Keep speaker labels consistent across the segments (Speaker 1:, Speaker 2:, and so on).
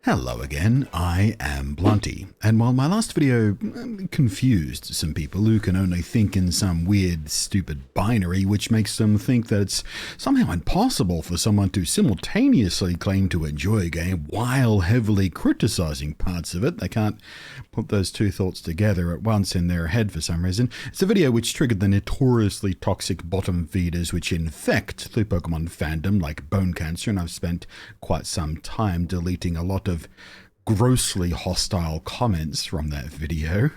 Speaker 1: Hello again, I am Blunty, and while my last video confused some people who can only think in some weird, stupid binary which makes them think that it's somehow impossible for someone to simultaneously claim to enjoy a game while heavily criticizing parts of it, they can't put those two thoughts together at once in their head for some reason. It's a video which triggered the notoriously toxic bottom feeders which infect the Pokemon fandom like bone cancer, and I've spent quite some time deleting a lot of grossly hostile comments from that video.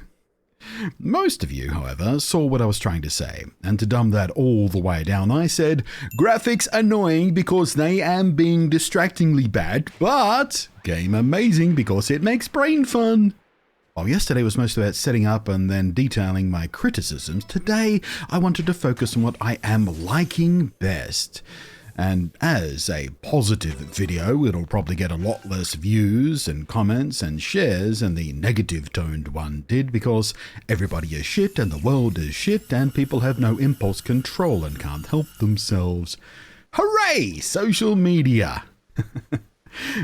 Speaker 1: Most of you, however, saw what I was trying to say, and to dumb that all the way down, I said, graphics annoying because they am being distractingly bad, but game amazing because it makes brain fun. While yesterday was most about setting up and then detailing my criticisms, today I wanted to focus on what I am liking best. And as a positive video, it'll probably get a lot less views and comments and shares than the negative-toned one did, because everybody is shit and the world is shit and people have no impulse control and can't help themselves. Hooray! Social media!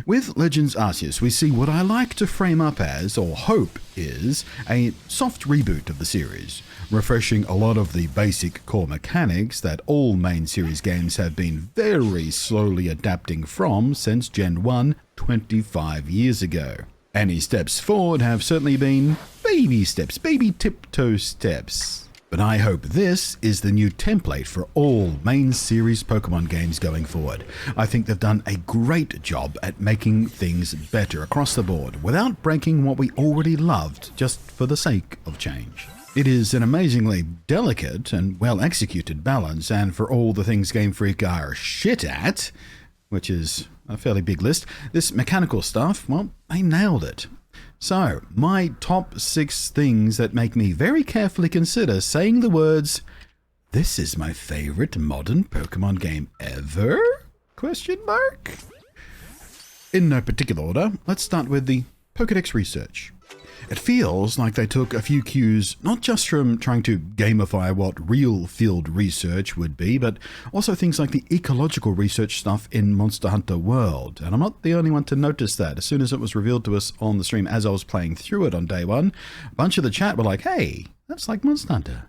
Speaker 1: With Legends Arceus, we see what I like to frame up as, or hope is, a soft reboot of the series, refreshing a lot of the basic core mechanics that all main series games have been very slowly adapting from since Gen 1 25 years ago. Any steps forward have certainly been baby steps, baby tiptoe steps. But I hope this is the new template for all main series Pokemon games going forward. I think they've done a great job at making things better across the board without breaking what we already loved just for the sake of change. It is an amazingly delicate and well-executed balance, and for all the things Game Freak are shit at, which is a fairly big list, this mechanical stuff, well, they nailed it. So, my top 6 things that make me very carefully consider saying the words, "This is my favorite modern Pokemon game ever?" Question mark? In no particular order, let's start with the Pokedex research. It feels like they took a few cues not just from trying to gamify what real field research would be, but also things like the ecological research stuff in Monster Hunter World. And I'm not the only one to notice that. As soon as it was revealed to us on the stream as I was playing through it on day one, a bunch of the chat were like, hey, that's like Monster Hunter.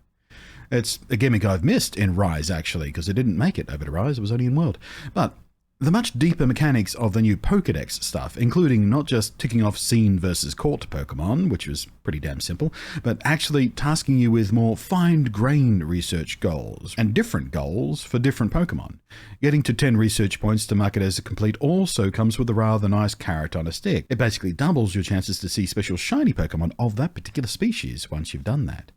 Speaker 1: It's a gimmick I've missed in Rise, actually, because it didn't make it over to Rise, it was only in World. But the much deeper mechanics of the new Pokedex stuff, including not just ticking off seen versus caught Pokemon, which was pretty damn simple, but actually tasking you with more fine-grained research goals, and different goals for different Pokemon. Getting to 10 research points to mark it as a complete also comes with a rather nice carrot on a stick. It basically doubles your chances to see special shiny Pokemon of that particular species once you've done that.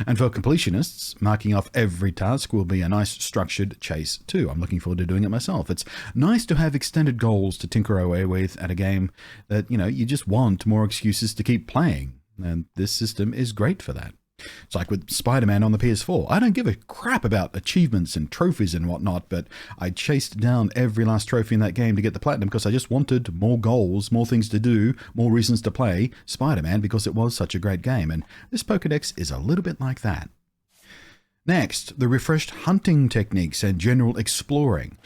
Speaker 1: And for completionists, marking off every task will be a nice structured chase too. I'm looking forward to doing it myself. It's nice to have extended goals to tinker away with at a game that, you just want more excuses to keep playing. And this system is great for that. It's like with Spider-Man on the PS4. I don't give a crap about achievements and trophies and whatnot, but I chased down every last trophy in that game to get the platinum because I just wanted more goals, more things to do, more reasons to play Spider-Man because it was such a great game, and this Pokedex is a little bit like that. Next, the refreshed hunting techniques and general exploring.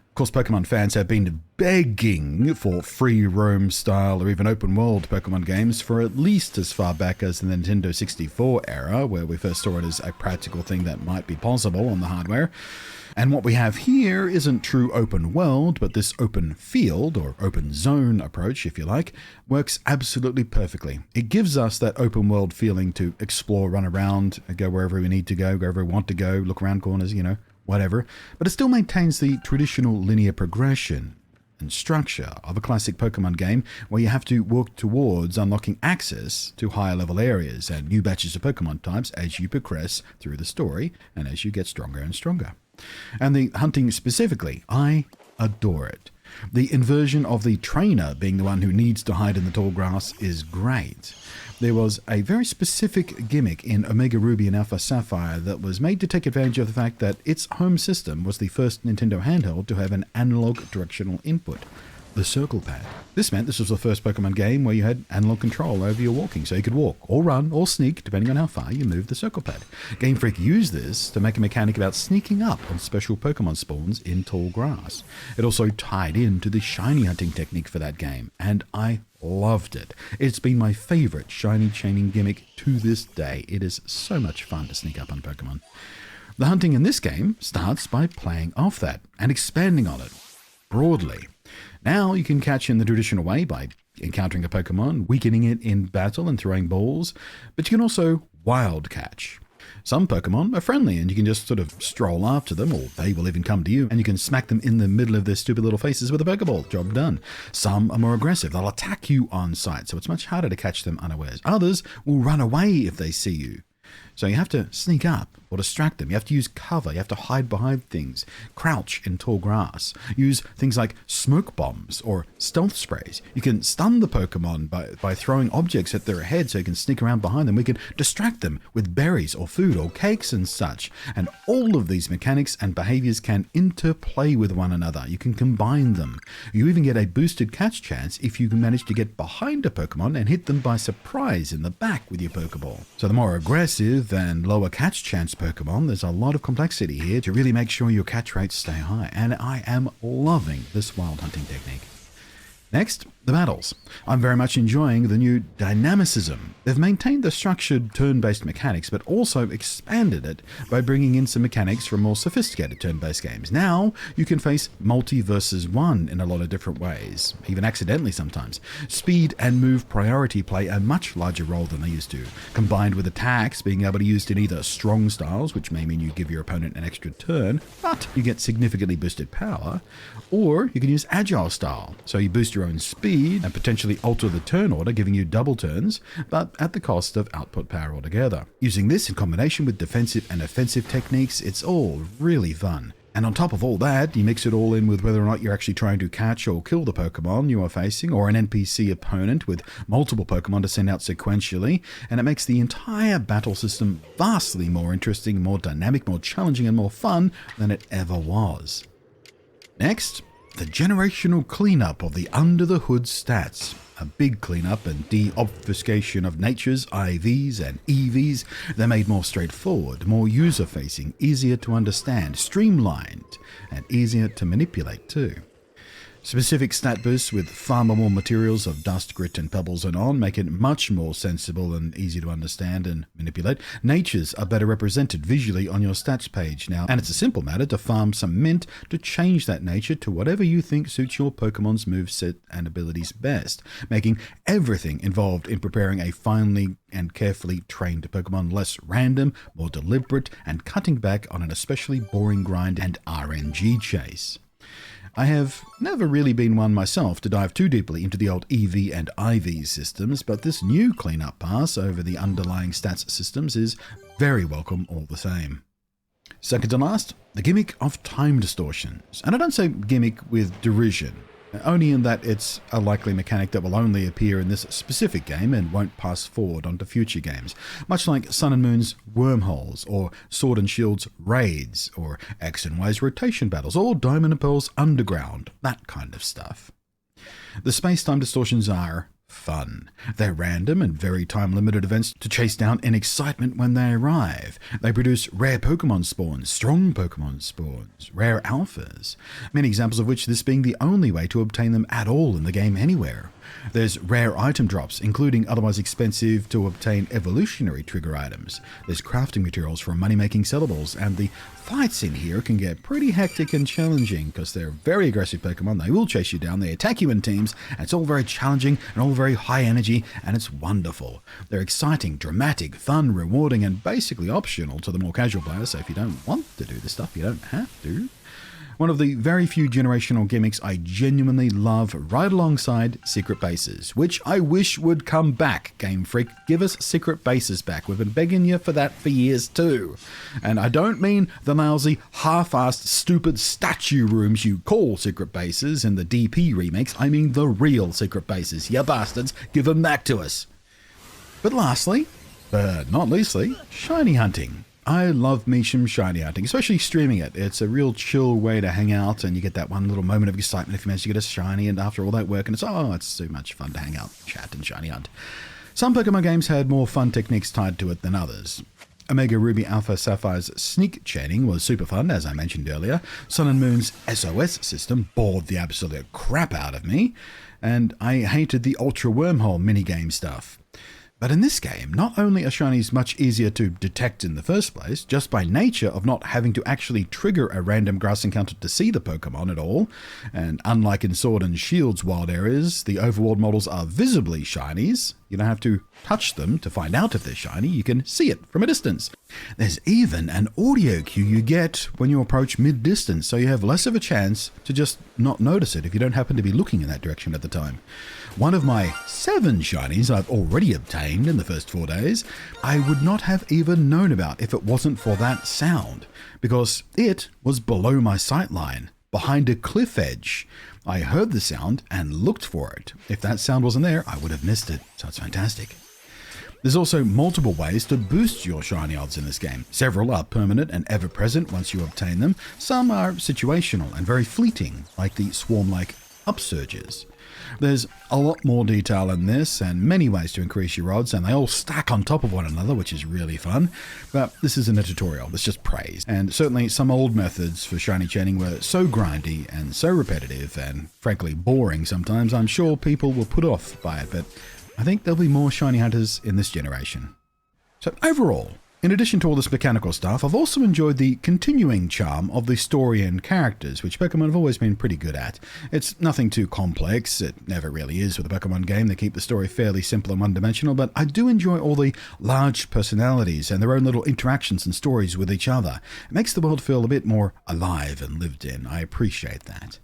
Speaker 1: Of course, Pokemon fans have been begging for free roam style or even open world Pokemon games for at least as far back as the Nintendo 64 era, where we first saw it as a practical thing that might be possible on the hardware. And what we have here isn't true open world, but this open field, or open zone approach, if you like, works absolutely perfectly. It gives us that open world feeling to explore, run around, go wherever we need to go wherever we want to go, look around corners, whatever, but it still maintains the traditional linear progression and structure of a classic Pokemon game where you have to work towards unlocking access to higher level areas and new batches of Pokemon types as you progress through the story and as you get stronger and stronger. And the hunting specifically, I adore it. The inversion of the trainer being the one who needs to hide in the tall grass is great. There was a very specific gimmick in Omega Ruby and Alpha Sapphire that was made to take advantage of the fact that its home system was the first Nintendo handheld to have an analog directional input, the circle pad. This meant this was the first Pokemon game where you had analog control over your walking, so you could walk, or run, or sneak, depending on how far you moved the circle pad. Game Freak used this to make a mechanic about sneaking up on special Pokemon spawns in tall grass. It also tied into the shiny hunting technique for that game, and I loved it. It's been my favorite shiny chaining gimmick to this day. It is so much fun to sneak up on Pokemon. The hunting in this game starts by playing off that and expanding on it broadly. Now you can catch in the traditional way by encountering a Pokemon, weakening it in battle and throwing balls, but you can also wild catch. Some Pokemon are friendly and you can just sort of stroll after them, or they will even come to you and you can smack them in the middle of their stupid little faces with a Pokeball. Job done. Some are more aggressive. They'll attack you on sight, so it's much harder to catch them unawares. Others will run away if they see you. So you have to sneak up or distract them. You have to use cover. You have to hide behind things, crouch in tall grass, use things like smoke bombs or stealth sprays. You can stun the Pokemon by throwing objects at their head so you can sneak around behind them. We can distract them with berries or food or cakes and such. And all of these mechanics and behaviors can interplay with one another. You can combine them. You even get a boosted catch chance if you can manage to get behind a Pokemon and hit them by surprise in the back with your Pokeball. So the more aggressive and lower catch chance Pokemon, there's a lot of complexity here to really make sure your catch rates stay high, and I am loving this wild hunting technique. Next, the battles. I'm very much enjoying the new dynamicism. They've maintained the structured turn-based mechanics, but also expanded it by bringing in some mechanics from more sophisticated turn-based games. Now, you can face multi versus one in a lot of different ways, even accidentally sometimes. Speed and move priority play a much larger role than they used to, combined with attacks being able to be used in either strong styles, which may mean you give your opponent an extra turn, but you get significantly boosted power, or you can use agile style, so you boost your own speed and potentially alter the turn order, giving you double turns, but at the cost of output power altogether. Using this in combination with defensive and offensive techniques, it's all really fun. And on top of all that, you mix it all in with whether or not you're actually trying to catch or kill the Pokemon you are facing, or an NPC opponent with multiple Pokemon to send out sequentially, and it makes the entire battle system vastly more interesting, more dynamic, more challenging, and more fun than it ever was. Next, the generational cleanup of the under-the-hood stats. A big cleanup and de-obfuscation of nature's IVs and EVs. They're made more straightforward, more user-facing, easier to understand, streamlined, and easier to manipulate too. Specific stat boosts with farmable materials of dust, grit, and pebbles and on make it much more sensible and easy to understand and manipulate. Natures are better represented visually on your stats page now, and it's a simple matter to farm some mint to change that nature to whatever you think suits your Pokemon's moveset and abilities best, making everything involved in preparing a finely and carefully trained Pokemon less random, more deliberate, and cutting back on an especially boring grind and RNG chase. I have never really been one myself to dive too deeply into the old EV and IV systems, but this new cleanup pass over the underlying stats systems is very welcome all the same. Second to last, the gimmick of time distortions. And I don't say gimmick with derision, only in that it's a likely mechanic that will only appear in this specific game and won't pass forward onto future games, much like Sun and Moon's wormholes, or Sword and Shield's raids, or X and Y's rotation battles, or Diamond and Pearl's underground, that kind of stuff. The space-time distortions are fun. They're random and very time-limited events to chase down in excitement when they arrive. They produce rare Pokemon spawns, strong Pokemon spawns, rare alphas, many examples of which this being the only way to obtain them at all in the game anywhere. There's rare item drops, including otherwise expensive to obtain evolutionary trigger items. There's crafting materials for money-making sellables, and the fights in here can get pretty hectic and challenging because they're very aggressive Pokemon. They will chase you down, they attack you in teams, and it's all very challenging and all very high energy, and it's wonderful. They're exciting, dramatic, fun, rewarding, and basically optional to the more casual player, so if you don't want to do this stuff, you don't have to. One of the very few generational gimmicks I genuinely love right alongside secret bases, which I wish would come back, Game Freak. Give us secret bases back. We've been begging you for that for years too. And I don't mean the lousy, half-assed, stupid statue rooms you call secret bases in the DP remakes. I mean the real secret bases. You bastards, give them back to us. But lastly, but not leastly, shiny hunting. I love me some shiny hunting, especially streaming it. It's a real chill way to hang out, and you get that one little moment of excitement if you manage to get a shiny, and after all that work, and it's so much fun to hang out, chat, and shiny hunt. Some Pokemon games had more fun techniques tied to it than others. Omega Ruby Alpha Sapphire's sneak chaining was super fun, as I mentioned earlier. Sun and Moon's SOS system bored the absolute crap out of me. and I hated the Ultra Wormhole minigame stuff. But in this game, not only are shinies much easier to detect in the first place, just by nature of not having to actually trigger a random grass encounter to see the Pokemon at all, and unlike in Sword and Shield's wild areas, the overworld models are visibly shinies. You don't have to touch them to find out if they're shiny, you can see it from a distance. There's even an audio cue you get when you approach mid-distance, so you have less of a chance to just not notice it if you don't happen to be looking in that direction at the time. One of my 7 shinies I've already obtained in the first 4 days, I would not have even known about if it wasn't for that sound, because it was below my sight line, behind a cliff edge. I heard the sound and looked for it. If that sound wasn't there, I would have missed it, so it's fantastic. There's also multiple ways to boost your shiny odds in this game. Several are permanent and ever-present once you obtain them. Some are situational and very fleeting, like the swarm-like upsurges. There's a lot more detail in this and many ways to increase your odds, and they all stack on top of one another, which is really fun. But this isn't a tutorial, it's just praise. And certainly some old methods for shiny chaining were so grindy and so repetitive and frankly boring sometimes, I'm sure people were put off by it, but I think there'll be more shiny hunters in this generation. So overall, in addition to all this mechanical stuff, I've also enjoyed the continuing charm of the story and characters, which Pokemon have always been pretty good at. It's nothing too complex, it never really is with a Pokemon game. They keep the story fairly simple and one-dimensional, but I do enjoy all the large personalities and their own little interactions and stories with each other. It makes the world feel a bit more alive and lived in. I appreciate that.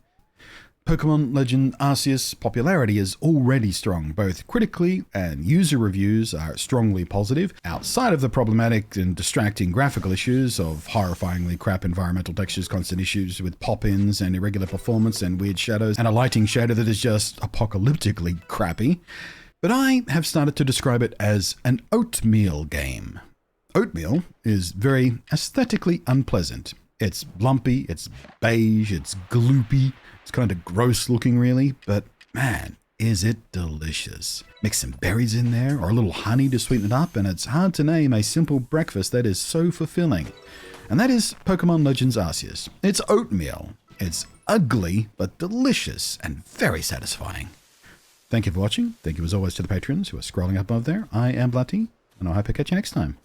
Speaker 1: Pokemon Legend Arceus' popularity is already strong, both critically and user reviews are strongly positive. Outside of the problematic and distracting graphical issues of horrifyingly crap environmental textures, constant issues with pop-ins and irregular performance and weird shadows, and a lighting shader that is just apocalyptically crappy. But I have started to describe it as an oatmeal game. Oatmeal is very aesthetically unpleasant. It's lumpy, it's beige, it's gloopy. It's kind of gross looking really, but man, is it delicious. Mix some berries in there or a little honey to sweeten it up, and it's hard to name a simple breakfast that is so fulfilling. And that is Pokemon Legends Arceus. It's oatmeal. It's ugly, but delicious and very satisfying. Thank you for watching. Thank you as always to the patrons who are scrolling up above there. I am Bloody, and I hope I catch you next time.